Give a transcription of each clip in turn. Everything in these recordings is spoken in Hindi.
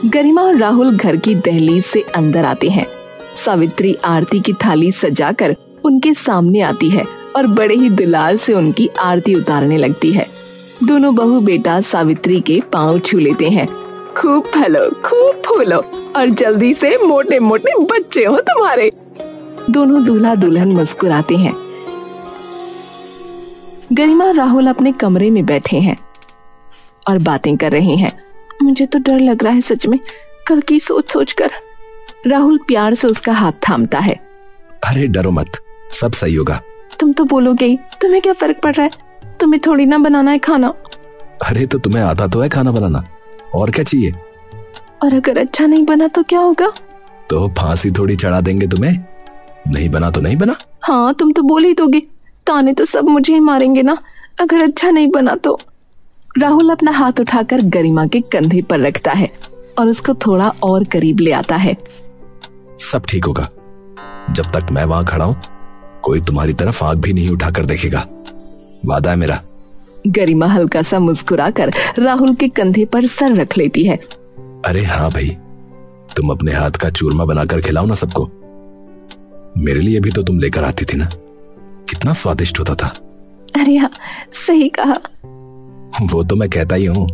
गरिमा और राहुल घर की दहलीज से अंदर आते हैं। सावित्री आरती की थाली सजाकर उनके सामने आती है और बड़े ही दुलार से उनकी आरती उतारने लगती है। दोनों बहू बेटा सावित्री के पांव छू लेते हैं। खूब फलो, खूब फूलो और जल्दी से मोटे मोटे बच्चे हो तुम्हारे। दोनों दूल्हा दुल्हन मुस्कुराते हैं। गरिमा और राहुल अपने कमरे में बैठे हैं और बातें कर रहे हैं। मुझे तो डर लग रहा है सच में, कल की सोच सोच कर। राहुल प्यार से उसका हाथ थामता है। अरे डरो मत, सब सही होगा। तुम तो बोलोगे ही, तुम्हें क्या फर्क पड़ रहा है? तुम्हें थोड़ी ना बनाना है खाना। अरे तो तुम्हें आता तो है खाना बनाना, और क्या चाहिए? और अगर अच्छा नहीं बना तो क्या होगा? तो फांसी थोड़ी चढ़ा देंगे तुम्हें। नहीं बना तो नहीं बना। हाँ, तुम तो बोल ही दोगे, ताने तो सब मुझे ही मारेंगे ना अगर अच्छा नहीं बना तो। राहुल अपना हाथ उठाकर गरिमा के कंधे पर रखता है और उसको थोड़ा और करीब ले आता है। सब ठीक होगा, जब तक मैं वहां खड़ा हूं कोई तुम्हारी तरफ आंख भी नहीं उठाकर देखेगा, वादा है मेरा। गरिमा हल्का सा मुस्कुराकर राहुल के कंधे पर सर रख लेती है। अरे हाँ भाई, तुम अपने हाथ का चूरमा बनाकर खिलाओ ना सबको। मेरे लिए भी तो तुम लेकर आती थी ना, कितना स्वादिष्ट होता था। अरे हाँ, सही कहा। वो तो मैं कहता ही हूँ।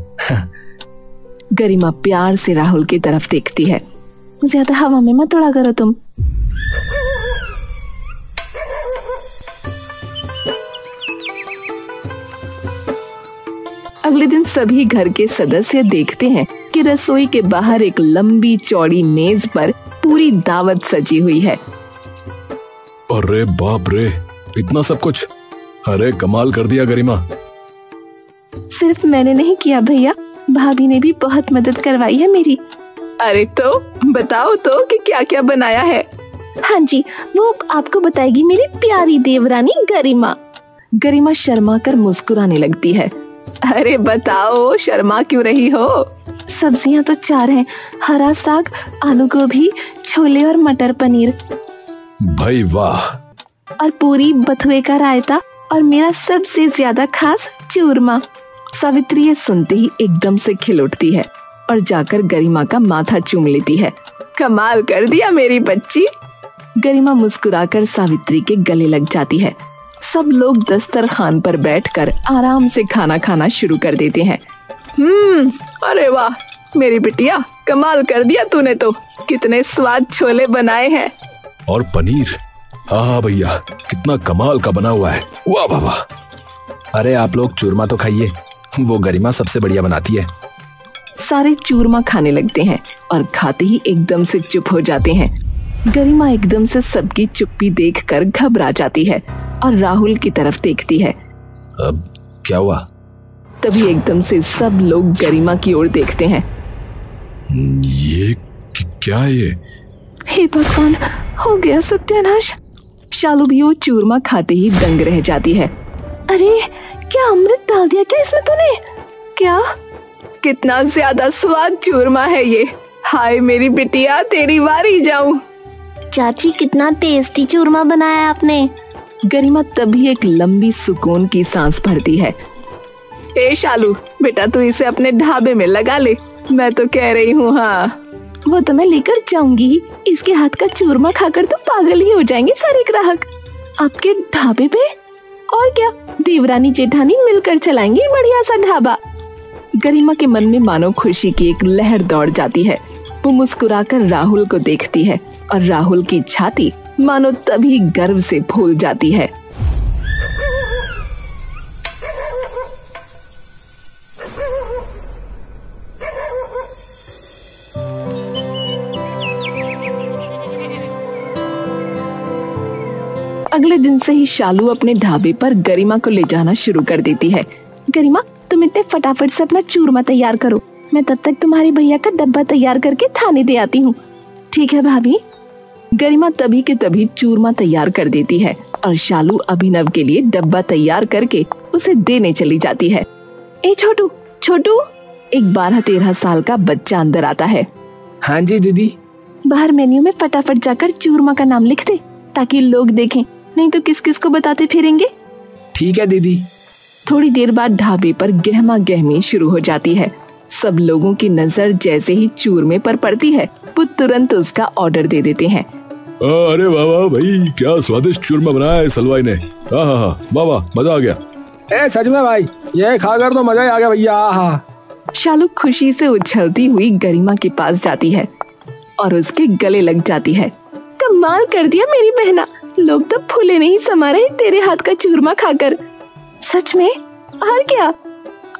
गरिमा प्यार से राहुल की तरफ देखती है। ज्यादा हवा में मत उड़ा करो तुम। अगले दिन सभी घर के सदस्य देखते हैं कि रसोई के बाहर एक लंबी चौड़ी मेज पर पूरी दावत सजी हुई है। अरे बाप रे, इतना सब कुछ! अरे कमाल कर दिया गरिमा। सिर्फ मैंने नहीं किया भैया, भाभी ने भी बहुत मदद करवाई है मेरी। अरे तो बताओ तो कि क्या क्या बनाया है। हाँ जी, वो आपको बताएगी मेरी प्यारी देवरानी गरिमा। गरिमा शर्मा कर मुस्कुराने लगती है। अरे बताओ, शर्मा क्यों रही हो? सब्जियां तो 4 हैं, हरा साग, आलू गोभी, छोले और मटर पनीर। भाई वाह। और पूरी बथुए का रायता और मेरा सबसे ज्यादा खास चूरमा। सावित्री ये सुनते ही एकदम से खिल उठती है और जाकर गरिमा का माथा चूम लेती है। कमाल कर दिया मेरी बच्ची। गरिमा मुस्कुराकर सावित्री के गले लग जाती है। सब लोग दस्तरखान पर बैठकर आराम से खाना खाना शुरू कर देते हैं। अरे वाह मेरी बिटिया, कमाल कर दिया तूने तो। कितने स्वाद छोले बनाए हैं। और पनीर, हाँ भैया, कितना कमाल का बना हुआ है। वाह वाह वाह। अरे आप लोग चूरमा तो खाइए, वो गरिमा सबसे बढ़िया बनाती है। सारे चूरमा खाने लगते हैं और खाते ही एकदम से चुप हो जाते हैं। गरिमा एकदम से सबकी चुप्पी देखकर घबरा जाती है और राहुल की तरफ देखती है। अब क्या हुआ? तभी एकदम से सब लोग गरिमा की ओर देखते हैं। ये क्या है ये? हे भगवान, हो गया सत्यानाश। शालू भी वो चूरमा खाते ही दंग रह जाती है। अरे क्या अमृत डाल दिया क्या इसमें तूने? क्या? कितना ज्यादा स्वाद चूरमा है ये। हाय मेरी बिटिया, तेरी बारी जाऊं। चाची कितना टेस्टी चूरमा बनाया आपने। गरिमा तभी एक लंबी सुकून की सांस भरती है। ए शालू बेटा, तू इसे अपने ढाबे में लगा ले, मैं तो कह रही हूँ। हाँ वो तो मैं लेकर जाऊंगी। इसके हाथ का चूरमा खाकर तो पागल ही हो जाएंगे सारे ग्राहक। आपके ढाबे पे? और क्या, देवरानी जेठानी मिलकर चलाएंगी बढ़िया सा ढाबा। गरिमा के मन में मानो खुशी की एक लहर दौड़ जाती है। वो मुस्कुराकर राहुल को देखती है और राहुल की छाती मानो तभी गर्व से फूल जाती है। अगले दिन से ही शालू अपने ढाबे पर गरिमा को ले जाना शुरू कर देती है। गरिमा, तुम इतने फटाफट से अपना चूरमा तैयार करो, मैं तब तक तुम्हारे भैया का डब्बा तैयार करके थाने दे आती हूँ। ठीक है भाभी। गरिमा तभी के तभी चूरमा तैयार कर देती है और शालू अभिनव के लिए डब्बा तैयार करके उसे देने चली जाती है। ए छोटू छोटू, एक 12-13 साल का बच्चा अंदर आता है। हाँ जी दीदी। बाहर मेन्यू में फटाफट जाकर चूरमा का नाम लिख दे ताकि लोग देखें, नहीं तो किस किस को बताते फिरेंगे। ठीक है दीदी। थोड़ी देर बाद ढाबे पर गहमा गहमी शुरू हो जाती है। सब लोगों की नजर जैसे ही चूरमे पर पड़ती है वो तुरंत उसका ऑर्डर दे देते हैं। अरे वाह वाह भाई, क्या स्वादिष्ट चूरमा बनाया है हलवाई ने। हाँ हाँ हाँ, वाह वाह, मजा आ गया। सच में भाई, ये खाकर तो मजा ही आ गया भैया। शालू खुशी से उछलती हुई गरिमा के पास जाती है और उसके गले लग जाती है। कमाल कर दिया मेरी बहना, लोग तो फूले नहीं समा रहे तेरे हाथ का चूरमा खाकर। सच में? और क्या?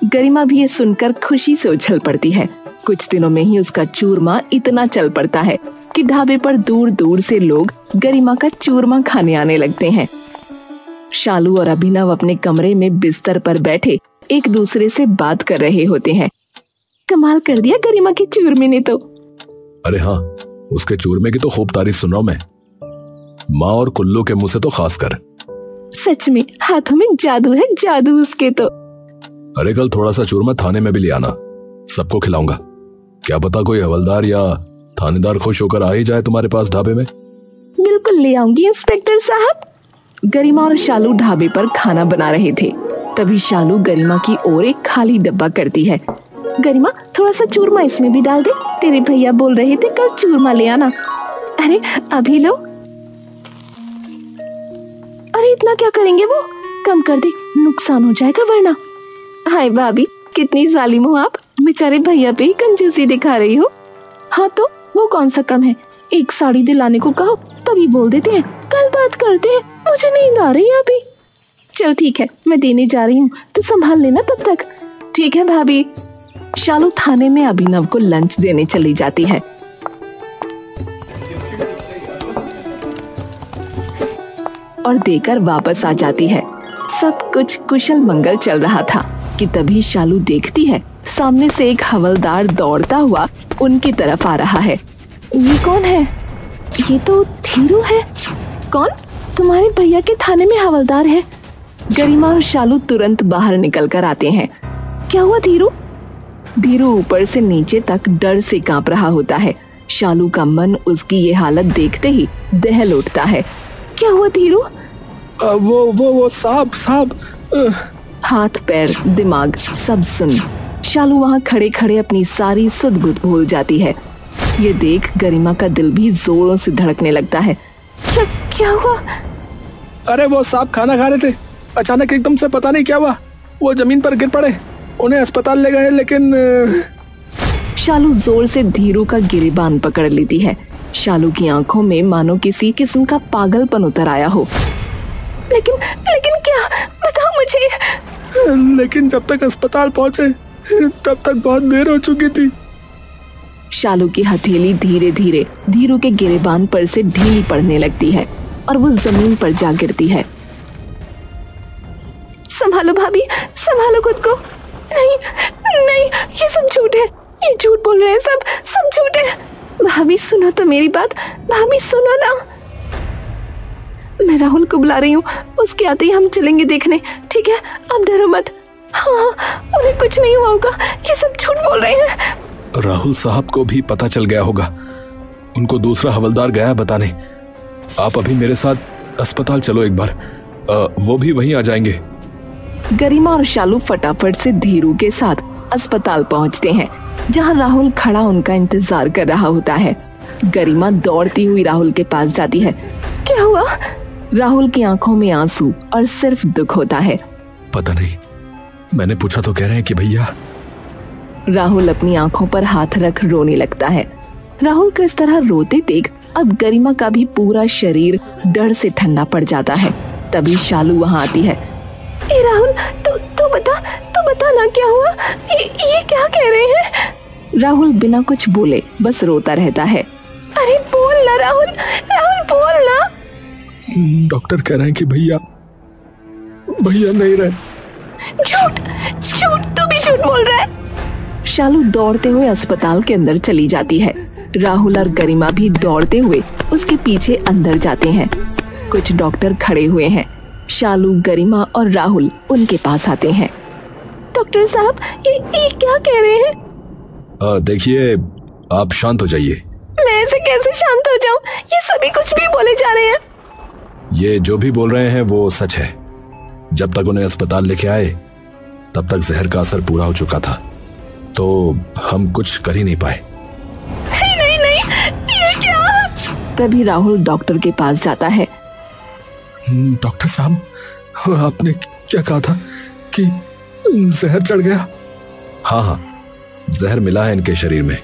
गरिमा भी ये सुनकर खुशी से उछल पड़ती है। कुछ दिनों में ही उसका चूरमा इतना चल पड़ता है कि ढाबे पर दूर दूर से लोग गरिमा का चूरमा खाने आने लगते हैं। शालू और अभिनव अपने कमरे में बिस्तर पर बैठे एक दूसरे से बात कर रहे होते हैं। कमाल कर दिया गरिमा के चूरमे ने तो। अरे हाँ, उसके चूरमे की तो खूब तारीफ सुन रहा हूं मैं, माँ और कुल्लू के मुंह से तो खासकर। सच में हाथों में जादू है, जादू उसके तो। अरे कल थोड़ा सा चूरमा थाने में भी ले आना, सबको खिलाऊंगा। क्या पता कोई हवलदार या थानेदार खुश होकर आ ही जाए तुम्हारे पास ढाबे में। बिल्कुल ले आऊंगी इंस्पेक्टर साहब। गरिमा और शालू ढाबे पर खाना बना रहे थे। तभी शालू गरिमा की ओर एक खाली डब्बा करती है। गरिमा, थोड़ा सा चूरमा इसमें भी डाल दे, तेरे भैया बोल रहे थे कल चूरमा ले आना। अरे अभी लो। अरे इतना क्या करेंगे वो, कम कर दे, नुकसान हो जाएगा वरना। हाय भाभी, कितनी जालिम हो आप, बेचारे भैया पे ही कंजूसी दिखा रही हो। हाँ तो वो कौन सा कम है, एक साड़ी दिलाने को कहो तभी बोल देते हैं कल बात करते हैं, मुझे नींद आ रही है अभी। चल ठीक है, मैं देने जा रही हूँ, तो संभाल लेना तब तक। ठीक है भाभी। शालू थाने में अभिनव को लंच देने चली जाती है। और देकर वापस आ जाती है। सब कुछ कुशल मंगल चल रहा था कि तभी शालू देखती है सामने से एक हवलदार दौड़ता हुआ उनकी तरफ आ रहा है। ये कौन है? ये तो धीरू है। कौन? तुम्हारे भैया के थाने में हवलदार है। गरिमा और शालू तुरंत बाहर निकल कर आते हैं। क्या हुआ धीरू? धीरू ऊपर से नीचे तक डर से कांप रहा होता है। शालू का मन उसकी ये हालत देखते ही दहल उठता है। क्या हुआ धीरू? वो साहब। हाथ पैर दिमाग सब सुन शालू वहाँ खड़े खड़े अपनी सारी सुध बुध भूल जाती है। ये देख गरिमा का दिल भी जोरों से धड़कने लगता है। क्या हुआ? अरे वो साहब खाना खा रहे थे, अचानक एकदम से पता नहीं क्या हुआ, वो जमीन पर गिर पड़े, उन्हें अस्पताल ले गए। लेकिन शालू जोर से धीरू का गिरेबान पकड़ लेती है। शालू की आंखों में मानो किसी किस्म का पागलपन उतर आया हो। लेकिन क्या, बताओ मुझे। लेकिन जब तक अस्पताल पहुंचे तब तक बहुत देर हो चुकी थी। शालू की हथेली धीरे धीरे धीरू के गिरेबान पर से ढीली पड़ने लगती है और वो जमीन पर जा गिरती है। संभालो भाभी, संभालो खुद को। नहीं, ये सब झूठ है, ये झूठ बोल रहे हैं सब झूठ है। भाभी सुनो तो मेरी बात, भाभी सुनो ना। मैं राहुल को बुला रही हूँ, उसके आते ही हम चलेंगे देखने, ठीक है? अब डरो मत। हाँ, उन्हें कुछ नहीं हुआ होगा, ये सब झूठ बोल रहे हैं। राहुल साहब को भी पता चल गया होगा, उनको दूसरा हवलदार गया बताने। आप अभी मेरे साथ अस्पताल चलो एक बार, वो भी वहीं आ जाएंगे। गरिमा और शालू फटाफट से धीरू के साथ अस्पताल पहुंचते हैं, जहां राहुल खड़ा उनका इंतजार कर रहा होता है। गरिमा दौड़ती हुई राहुल के पास जाती है। क्या हुआ? राहुल की आंखों में आंसू और सिर्फ दुख होता है। पता नहीं, मैंने पूछा तो कह रहे हैं कि भैया। राहुल अपनी आंखों पर हाथ रख रोने लगता है। राहुल को इस तरह रोते देख अब गरिमा का भी पूरा शरीर डर से ठंडा पड़ जाता है। तभी शालू वहां आती है। ए राहुल, तू बता ना क्या हुआ? ये क्या कह रहे हैं? राहुल बिना कुछ बोले बस रोता रहता है। अरे बोल ना राहुल बोल ना। डॉक्टर कह रहे हैं कि भैया नहीं रहे। झूठ, तू भी झूठ बोल रहा है। शालू दौड़ते हुए अस्पताल के अंदर चली जाती है। राहुल और गरिमा भी दौड़ते हुए उसके पीछे अंदर जाते हैं। कुछ डॉक्टर खड़े हुए हैं। शालू, गरिमा और राहुल उनके पास आते हैं। डॉक्टर साहब, ये क्या कह रहे हैं? देखिए, आप शांत हो जाइए। मैं ऐसे कैसे शांत हो जाऊं? ये सभी कुछ भी बोले जा रहे हैं। ये जो भी बोल रहे हैं वो सच है। जब तक उन्हें अस्पताल लेके आए तब तक जहर का असर पूरा हो चुका था। तो हम कुछ कर ही नहीं पाए। नहीं नहीं, ये क्या? तभी राहुल डॉक्टर के पास जाता है। डॉक्टर साहब, आपने क्या कहा था कि जहर चढ़ गया? हाँ, जहर मिला है इनके शरीर में।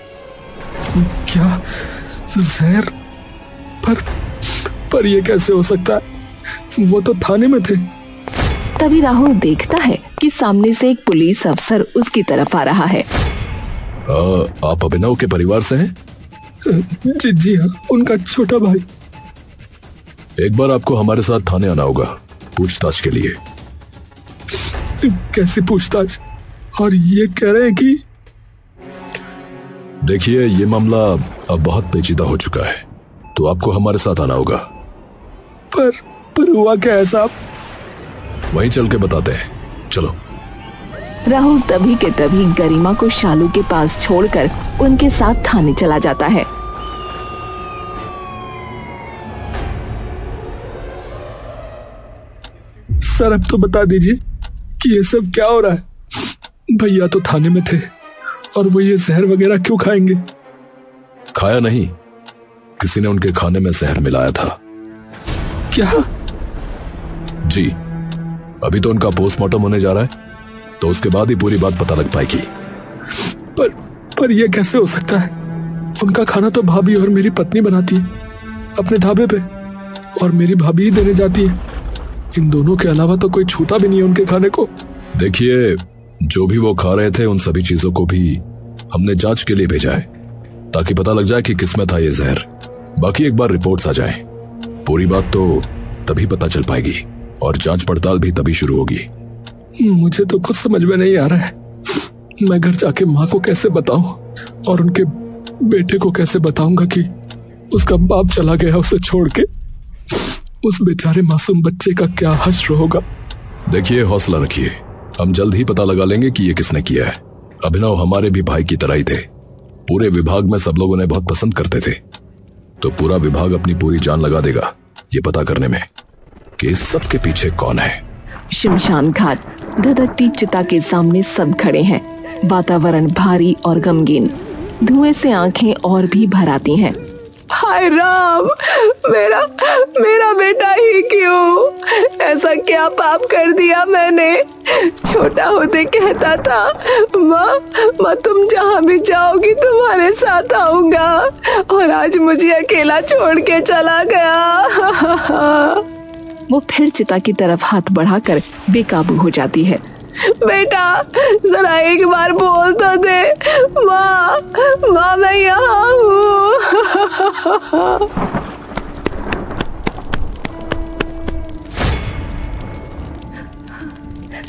क्या जहर? पर ये कैसे हो सकता है? वो तो थाने में थे। तभी राहुल देखता है कि सामने से एक पुलिस अफसर उसकी तरफ आ रहा है। आप अभिनव के परिवार से हैं? जी हाँ, उनका छोटा भाई। एक बार आपको हमारे साथ थाने आना होगा पूछताछ के लिए। कैसी पूछताछ? और ये कह रहे हैं कि देखिए, ये मामला अब बहुत पेचीदा हो चुका है, तो आपको हमारे साथ आना होगा। पर हुआ क्या है साहब? वहीं चल के बताते हैं, चलो। राहुल तभी के तभी गरिमा को शालू के पास छोड़कर उनके साथ थाने चला जाता है। सर, अब तो बता दीजिए कि ये सब क्या हो रहा है? भैया तो थाने में थे और वो ये जहर वगैरह क्यों खाएंगे? खाया नहीं, किसी ने उनके खाने में जहर मिलाया था। क्या? जी, अभी तो उनका पोस्टमार्टम होने जा रहा है, तो उसके बाद ही पूरी बात पता लग पाएगी। पर यह कैसे हो सकता है? उनका खाना तो भाभी और मेरी पत्नी बनाती है अपने ढाबे पे, और मेरी भाभी ही देने जाती है। इन दोनों के अलावा तो कोई छूता भी नहीं है उनके खाने को। देखिए, जो भी वो खा रहे थे उन सभी चीजों को भी हमने जांच के लिए भेजा है, ताकि पता लग जाए कि किसमें था ये जहर। बाकी एक बार रिपोर्ट्स आ जाएं, पूरी बात तो तभी पता चल पाएगी और जांच पड़ताल भी तभी शुरू होगी। मुझे तो कुछ समझ में नहीं आ रहा है। मैं घर जाके माँ को कैसे बताऊं और उनके बेटे को कैसे बताऊंगा कि उसका बाप चला गया उसे छोड़ के। उस बेचारे मासूम बच्चे का क्या हश्र होगा। देखिए, हौसला रखिए, हम जल्द ही पता लगा लेंगे कि ये किसने किया है। अभिनव हमारे भी भाई की तरह ही थे, पूरे विभाग में सब लोग उन्हें बहुत पसंद करते थे, तो पूरा विभाग अपनी पूरी जान लगा देगा ये पता करने में कि इस सब के पीछे कौन है। शमशान घाट, धधकती चिता के सामने सब खड़े हैं। वातावरण भारी और गमगीन, धुएं से आंखें और भी भर आती हैं। हाय राम, मेरा बेटा ही क्यों? ऐसा क्या पाप कर दिया मैंने? छोटा होते कहता था, माँ तुम जहाँ भी जाओगी तुम्हारे साथ आऊंगा, और आज मुझे अकेला छोड़ के चला गया। वो फिर चिता की तरफ हाथ बढ़ाकर बेकाबू हो जाती है। बेटा, जरा एक बार बोल तो दे, माँ मैं यहाँ हूँ।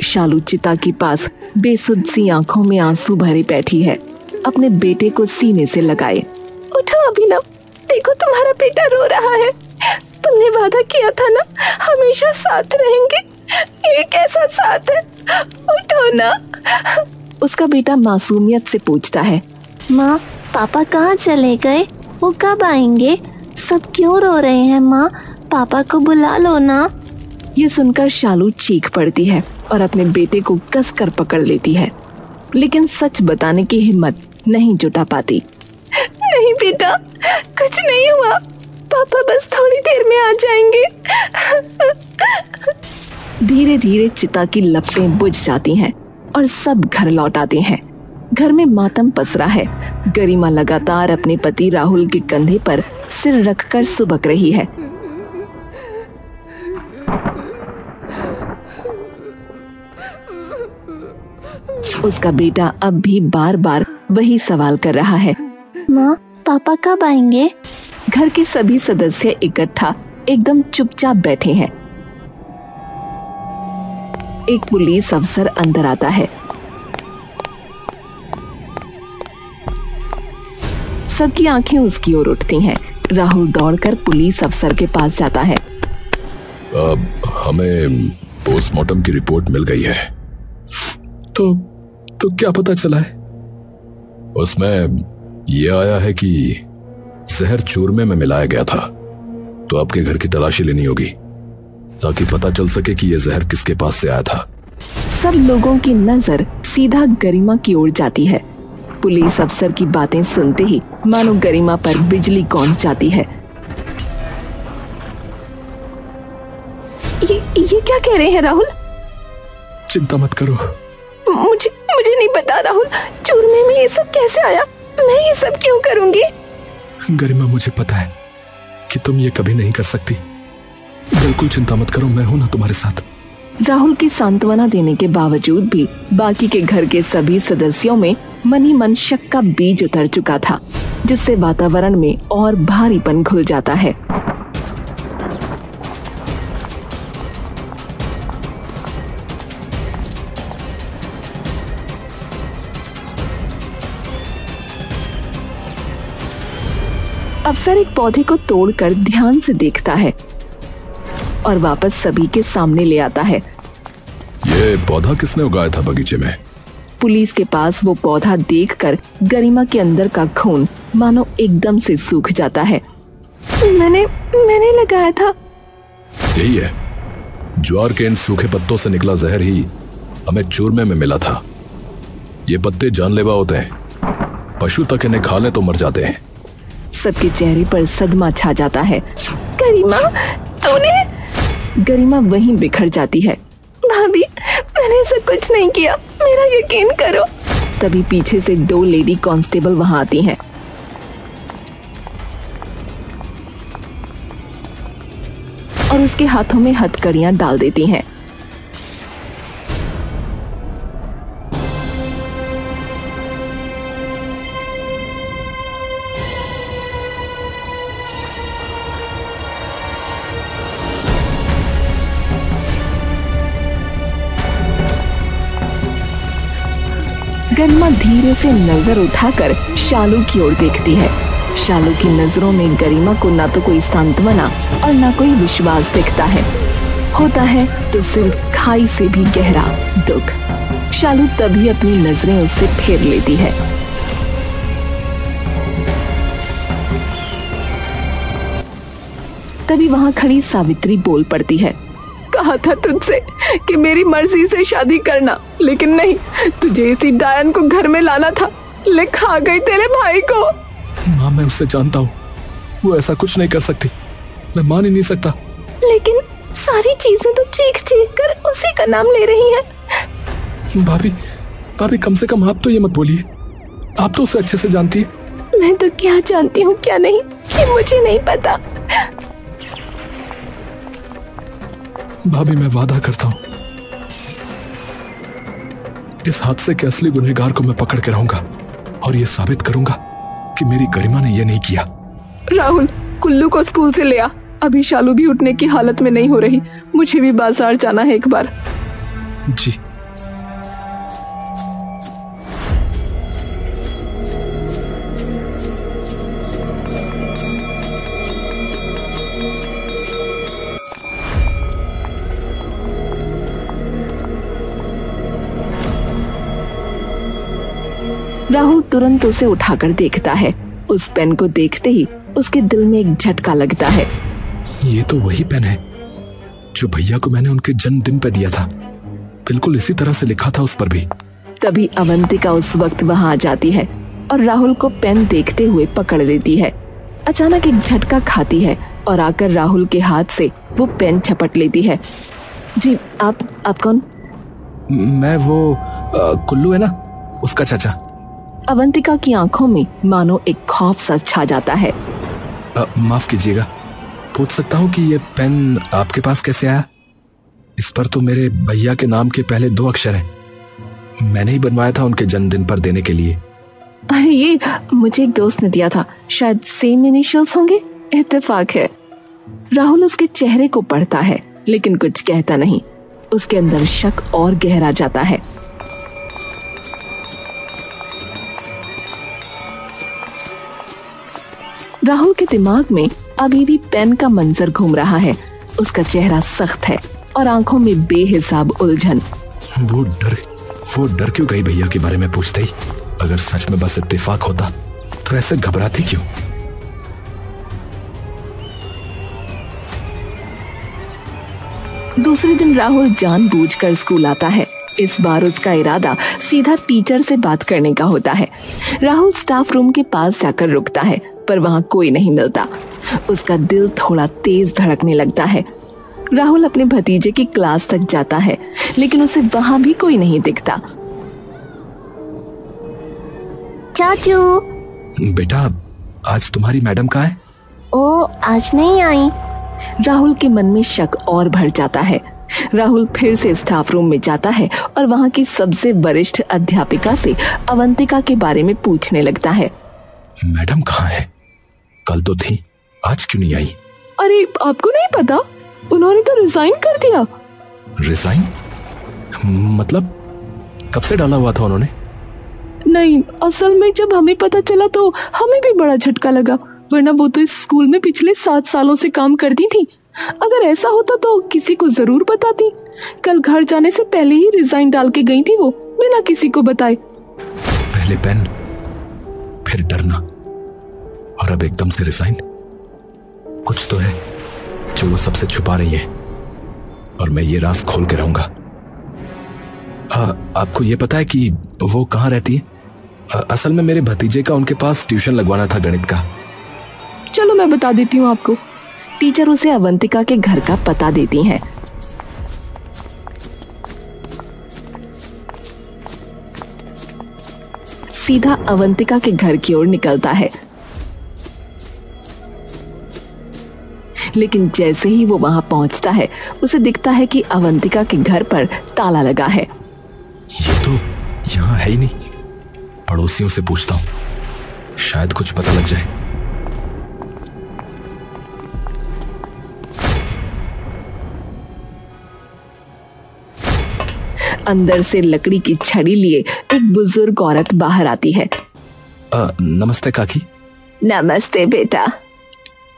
शालू चिता के पास बेसुध सी आंखों में आंसू भरे बैठी है, अपने बेटे को सीने से लगाए। उठो अभिनव, देखो तुम्हारा बेटा रो रहा है। तुमने वादा किया था ना, हमेशा साथ रहेंगे। ये कैसा साथ है? उठो ना। उसका बेटा मासूमियत से पूछता है। माँ, पापा कहाँ चले गए? वो कब आएंगे? सब क्यों रो रहे हैं? माँ, पापा को बुला लो ना। ये सुनकर शालू चीख पड़ती है और अपने बेटे को कसकर पकड़ लेती है, लेकिन सच बताने की हिम्मत नहीं जुटा पाती। नहीं बेटा, कुछ नहीं हुआ, पापा बस थोड़ी देर में आ जाएंगे। धीरे धीरे चिता की लपटें बुझ जाती हैं और सब घर लौट आते हैं। घर में मातम पसरा है। गरिमा लगातार अपने पति राहुल के कंधे पर सिर रखकर सुबक रही है। उसका बेटा अब भी बार बार वही सवाल कर रहा है। माँ, पापा कब आएंगे? घर के सभी सदस्य इकट्ठा एकदम चुपचाप बैठे हैं। एक पुलिस अफसर अंदर आता है। सबकी आंखें उसकी ओर उठती हैं। राहुल दौड़कर पुलिस अफसर के पास जाता है। हमें पोस्टमार्टम की रिपोर्ट मिल गई है। तो क्या पता चला है? उसमें यह आया है कि जहर चूरमे में मिलाया गया था, तो आपके घर की तलाशी लेनी होगी ताकि पता चल सके कि यह जहर किसके पास से आया था। सब लोगों की नजर सीधा गरिमा की ओर जाती है। पुलिस अफसर की बातें सुनते ही मानो गरिमा पर बिजली कौंध जाती है। ये क्या कह रहे हैं राहुल? चिंता मत करो। मुझे नहीं पता राहुल, चूरमे में ये सब कैसे आया? मैं ये सब क्यों करूंगी? गरिमा, मुझे पता है कि तुम ये कभी नहीं कर सकती। बिल्कुल चिंता मत करो, मैं हूं ना तुम्हारे साथ। राहुल की सांत्वना देने के बावजूद भी बाकी के घर के सभी सदस्यों में मन ही मन शक का बीज उतर चुका था, जिससे वातावरण में और भारीपन घुल जाता है। अफसर एक पौधे को तोड़कर ध्यान से देखता है और वापस सभी के सामने ले आता है। ये पौधा किसने उगाया था बगीचे में? पुलिस के पास वो पौधा देखकर गरिमा के अंदर का खून मानो एकदम से सूख जाता है। मैंने लगाया था। यही है, ज्वार के इन सूखे पत्तों से निकला जहर ही हमें चूरमे में मिला था। ये पत्ते जानलेवा होते हैं, पशु तक इन्हें खा ले तो मर जाते हैं। सबके चेहरे पर सदमा छा जाता है। गरिमा, तूने? गरिमा वहीं बिखर जाती है। भाभी, मैंने ऐसा कुछ नहीं किया, मेरा यकीन करो। तभी पीछे से 2 लेडी कांस्टेबल वहां आती हैं। और उसके हाथों में हथकड़ियां डाल देती हैं। गरिमा धीरे से नजर उठाकर शालू की ओर देखती है। शालू की नजरों में गरिमा को ना तो कोई सांत्वना और ना कोई विश्वास दिखता है। होता है तो सिर्फ खाई से भी गहरा दुख। शालू तभी अपनी नजरें उससे फेर लेती है। तभी वहां खड़ी सावित्री बोल पड़ती है। कहा था तुझसे कि मेरी मर्जी से शादी करना, लेकिन नहीं, तुझे इसी डायन को घर में लाना था। ले खा गई तेरे भाई को। माँ, मैं उससे जानता हूँ, वो ऐसा कुछ नहीं कर सकती। मैं मान ही नहीं सकता। लेकिन सारी चीजें तो चीख चीख कर उसी का नाम ले रही हैं। भाभी, कम से कम आप तो ये मत बोलिए। आप तो उसे अच्छे से जानती है। मैं तो क्या जानती हूँ क्या नहीं, ये मुझे नहीं पता। भाभी, मैं वादा करता हूँ, इस हादसे के असली गुनहगार को मैं पकड़ के रहूंगा और ये साबित करूंगा कि मेरी गरिमा ने ये नहीं किया। राहुल, कुल्लू को स्कूल से ले आ। अभी शालू भी उठने की हालत में नहीं हो रही। मुझे भी बाजार जाना है एक बार। जी। राहुल तुरंत उसे उठाकर देखता है। उस पेन को देखते ही उसके दिल में एक झटका लगता है। ये तो वही पेन है जो भैया को मैंने उनके जन्मदिन पे दिया था। बिल्कुल इसी तरह से लिखा था उस पर भी। तभी अवंतिका उस वक्त वहां आ जाती है और राहुल को पेन देखते हुए पकड़ लेती है। अचानक एक झटका खाती है और आकर राहुल के हाथ से वो पेन झपट लेती है। जी, आप कौन? मैं वो कुल्लू है ना, उसका चाचा। अवंतिका की आंखों में मानो एक खौफ सा छा जाता है। माफ कीजिएगा, पूछ सकता हूँ कि ये पेन आपके पास कैसे आया? इस पर तो मेरे भैया के नाम के पहले 2 अक्षर हैं। मैंने ही बनवाया था उनके जन्मदिन पर देने के लिए। अरे, ये मुझे एक दोस्त ने दिया था, शायद सेम इनिशियल्स होंगे। इत्तेफाक है। राहुल उसके चेहरे को पढ़ता है लेकिन कुछ कहता नहीं। उसके अंदर शक और गहरा जाता है। राहुल के दिमाग में अभी भी पेन का मंजर घूम रहा है। उसका चेहरा सख्त है और आंखों में बेहिसाब उलझन। वो डर क्यों गई भैया के बारे में पूछते ही? अगर सच में बस इत्तेफाक होता तो ऐसे घबराती क्यों? दूसरे दिन राहुल जानबूझकर स्कूल आता है इस बार उसका इरादा सीधा टीचर से बात करने का होता है। राहुल स्टाफ रूम के पास जाकर रुकता है, पर वहाँ कोई नहीं मिलता। उसका दिल थोड़ा तेज धड़कने लगता है। राहुल अपने भतीजे की क्लास तक जाता है, लेकिन उसे वहाँ भी कोई नहीं दिखता। चाचू। बेटा, आज तुम्हारी मैडम कहाँ है? ओ, आज नहीं आई। राहुल के मन में शक और भर जाता है। राहुल फिर से स्टाफ रूम में जाता है और वहाँ की सबसे वरिष्ठ अध्यापिका से अवंतिका के बारे में पूछने लगता है। मैडम कहाँ है? कल तो थी, आज क्यों नहीं आई? अरे आपको नहीं पता? उन्होंने तो रिजाइन कर दिया। रिजाइन? मतलब कब से डाला हुआ था उन्होंने? नहीं, असल में जब हमें पता चला तो हमें भी बड़ा झटका लगा, वरना वो तो इस स्कूल में पिछले 7 सालों से काम करती थी। अगर ऐसा होता तो किसी को जरूर बताती। कल घर जाने से पहले ही रिजाइन डाल के गई थी वो, बिना किसी को बताए। पहले पेन, फिर डरना, और अब एकदम से रिजाइन। कुछ तो है जो वो सबसे छुपा रही है, और मैं ये राज खोल के रहूंगा। आपको ये पता है कि वो कहाँ रहती है? असल में मेरे भतीजे का उनके पास ट्यूशन लगवाना था गणित का। चलो मैं बता देती हूँ आपको। टीचर उसे अवंतिका के घर का पता देती हैं। सीधा अवंतिका के घर की ओर निकलता है, लेकिन जैसे ही वो वहां पहुंचता है उसे दिखता है कि अवंतिका के घर पर ताला लगा है। ये तो यहाँ है ही नहीं। पड़ोसियों से पूछता हूँ, शायद कुछ पता लग जाए। अंदर से लकड़ी की छड़ी लिए एक बुजुर्ग औरत बाहर आती है। नमस्ते काकी। नमस्ते बेटा।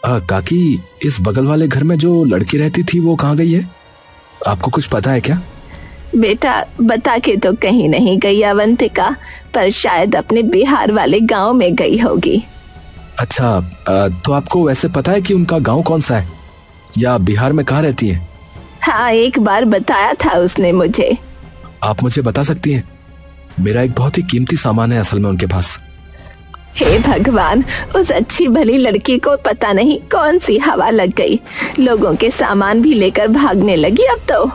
काकी, इस बगल वाले घर में जो लड़की रहती थी वो कहाँ गई है? आपको कुछ पता है क्या? बेटा, बता के तो कहीं नहीं गई अवंतिका, पर शायद अपने बिहार वाले गांव में गई होगी। अच्छा, तो आपको वैसे पता है कि उनका गांव कौन सा है, या बिहार में कहाँ रहती है? हाँ, एक बार बताया था उसने मुझे। आप मुझे बता सकती हैं? मेरा एक बहुत ही कीमती सामान है असल में उनके पास। हे भगवान, उस अच्छी भली लड़की को पता नहीं कौन सी हवा लग गई, लोगों के सामान भी लेकर भागने लगी अब तो।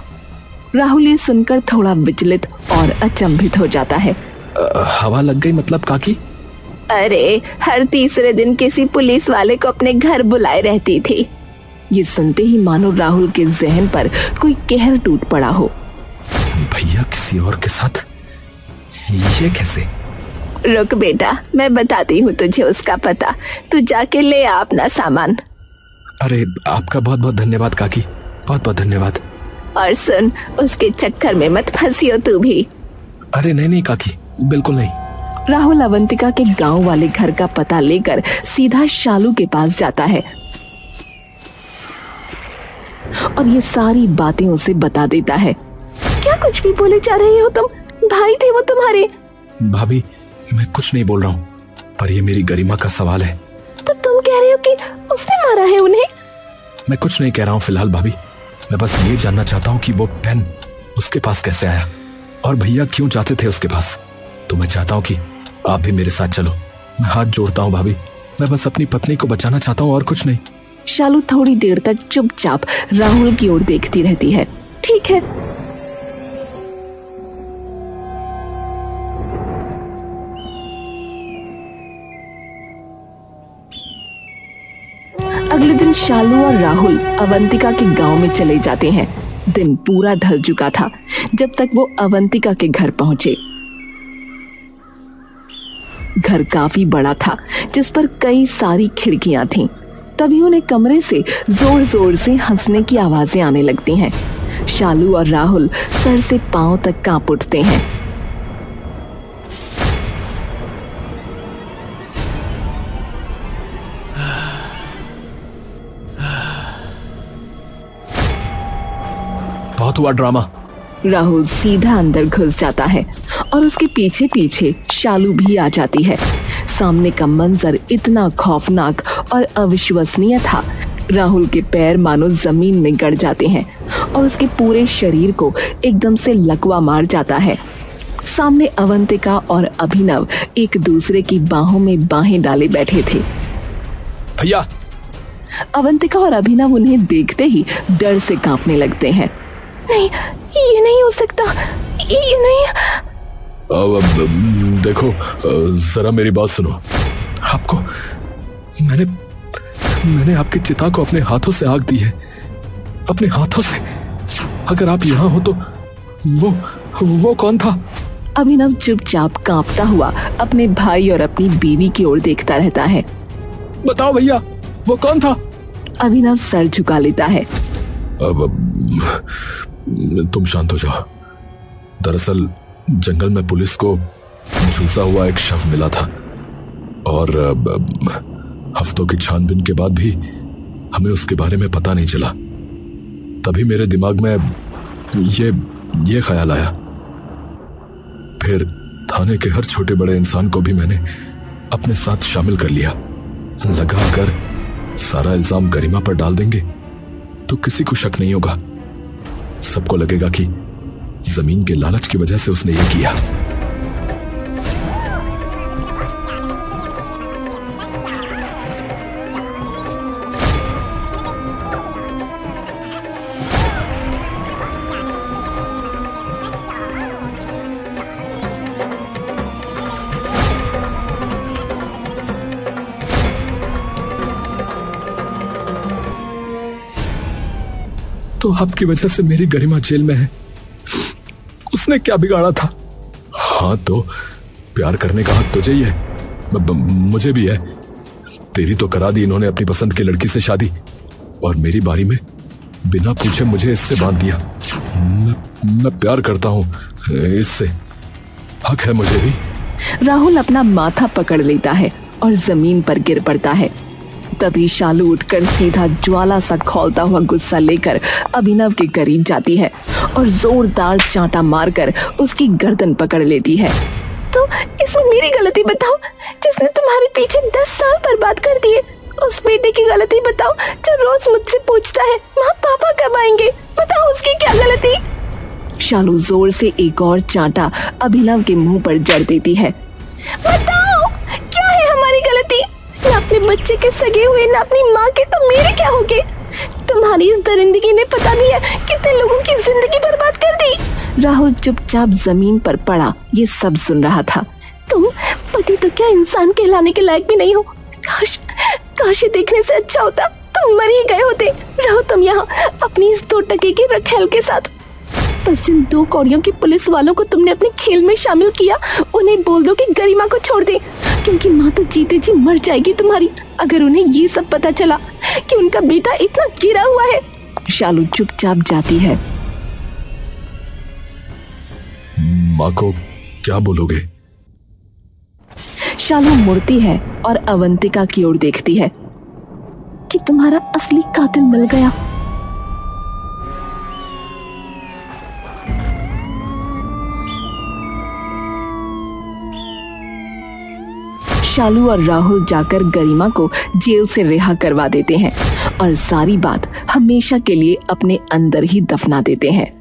राहुल ये सुनकर थोड़ा विचलित और अचंभित हो जाता है। हवा लग गई मतलब काकी? अरे, हर तीसरे दिन किसी पुलिस वाले को अपने घर बुलाए रहती थी। ये सुनते ही मानो राहुल के जहन पर कोई कहर टूट पड़ा हो। भैया किसी और के साथ? ये कैसे? रुक बेटा, मैं बताती हूँ तुझे उसका पता। तू जाके ले आ अपना सामान। अरे, आपका बहुत बहुत धन्यवाद काकी, बहुत बहुत धन्यवाद। और सुन, उसके चक्कर में मत फंसियो तू भी। अरे नहीं नहीं काकी, बिल्कुल नहीं। राहुल अवंतिका के गांव वाले घर का पता लेकर सीधा शालू के पास जाता है और ये सारी बातें उसे बता देता है। क्या कुछ भी बोले जा रही हो तुम? भाई थे वो तुम्हारे। भाभी, मैं कुछ नहीं बोल रहा हूँ, पर ये मेरी गरिमा का सवाल है। तो तुम कह रहे हो कि उसने मारा है उन्हें? मैं कुछ नहीं कह रहा हूँ फिलहाल भाभी। मैं बस ये जानना चाहता हूँ कि वो पेन उसके पास कैसे आया, और भैया क्यों जाते थे उसके पास। तो मैं चाहता हूँ कि आप भी मेरे साथ चलो। मैं हाथ जोड़ता हूँ भाभी, मैं बस अपनी पत्नी को बचाना चाहता हूँ और कुछ नहीं। शालू थोड़ी देर तक चुपचाप राहुल की ओर देखती रहती है। ठीक है। अगले दिन शालू और राहुल अवंतिका के गांव में चले जाते हैं। दिन पूरा ढल चुका था जब तक वो अवंतिका के घर पहुंचे। घर काफी बड़ा था, जिस पर कई सारी खिड़कियां थीं। तभी उन्हें कमरे से जोर जोर से हंसने की आवाजें आने लगती हैं। शालू और राहुल सर से पांव तक कांप उठते हैं। बहुत हुआ ड्रामा। राहुल सीधा अंदर घुस जाता है और उसके पीछे पीछे शालू भी आ जाती है। सामने का मंजर इतना खौफनाक और अविश्वसनीय था राहुल के पैर मानो जमीन में गड़ जाते हैं और उसके पूरे शरीर को एकदम से लकवा मार जाता है। सामने अवंतिका और अभिनव एक दूसरे की बाहों में बाहें डाले बैठे थे। भैया! अवंतिका और अभिनव उन्हें देखते ही डर से कांपने लगते हैं। नहीं, ये नहीं हो सकता, ये नहीं। अब देखो, जरा मेरी बात सुनो। आपको मैंने आपकी चिता को अपने हाथों से आग दी है, अपने हाथों से। अगर आप यहाँ हो तो वो कौन था? अभिनव चुपचाप कांपता हुआ अपने भाई और अपनी बीवी की ओर देखता रहता है। बताओ भैया, वो कौन था? अभिनव सर झुका लेता है। अब तुम शांत हो जाओ। दरअसल जंगल में पुलिस को झुलसा हुआ एक शव मिला था और हफ्तों की छानबीन के बाद भी हमें उसके बारे में पता नहीं चला। तभी मेरे दिमाग में ये ख्याल आया। फिर थाने के हर छोटे बड़े इंसान को भी मैंने अपने साथ शामिल कर लिया। लगा अगर सारा इल्जाम गरिमा पर डाल देंगे तो किसी को शक नहीं होगा। सबको लगेगा कि जमीन के लालच की वजह से उसने ये किया। तो आपकी वजह से मेरी गरिमा जेल में है। उसने क्या बिगाड़ा था? हाँ, तो प्यार करने का हक तुझे ही है, मुझे भी है। तेरी तो करा दी इन्होंने अपनी पसंद की लड़की से शादी, और मेरी बारी में बिना पूछे मुझे इससे बांध दिया। मैं प्यार करता हूँ इससे, हक है मुझे भी। राहुल अपना माथा पकड़ लेता है और जमीन पर गिर पड़ता है। तभी शालू उठकर सीधा ज्वाला सा खौलता हुआ गुस्सा लेकर अभिनव के करीब जाती है और जोरदार चांटा मारकर उसकी गर्दन पकड़ लेती है। तो इसमें मेरी गलती बताओ, जिसने तुम्हारे पीछे 10 साल बर्बाद कर दिए। उस बेटे की गलती बताओ जो रोज मुझसे पूछता है माँ पापा कब आएंगे, बताओ उसकी क्या गलती। शालू जोर से एक और चांटा अभिनव के मुंह पर जड़ देती है। बताओ क्या है हमारी गलती? न अपने बच्चे के सगे हुए, न अपनी माँ के, तो मेरे क्या होगे? तुम्हारी इस दरिंदगी ने पता नहीं है कितने लोगों की जिंदगी बर्बाद कर दी। राहुल चुपचाप जमीन पर पड़ा ये सब सुन रहा था। तुम पति तो क्या इंसान कहलाने के लायक भी नहीं हो। काश ये देखने से अच्छा होता तुम मर ही गए होते। रहो तुम यहाँ अपनी इस 2 टके की रखेल के साथ। बस जिन 2 कौड़ियों की पुलिस वालों को तुमने अपने खेल में शामिल किया, उन्हें बोल दो कि गरिमा को छोड़ दे, क्योंकि माँ तो जीते जी मर जाएगी तुम्हारी अगर उन्हें ये सब पता चला कि उनका बेटा इतना गिरा हुआ है। शालू चुपचाप जाती है। माँ को क्या बोलोगे? शालू मुड़ती है और अवंतिका की ओर देखती है कि तुम्हारा असली कातिल मिल गया। शालू और राहुल जाकर गरिमा को जेल से रिहा करवा देते हैं और सारी बात हमेशा के लिए अपने अंदर ही दफना देते हैं।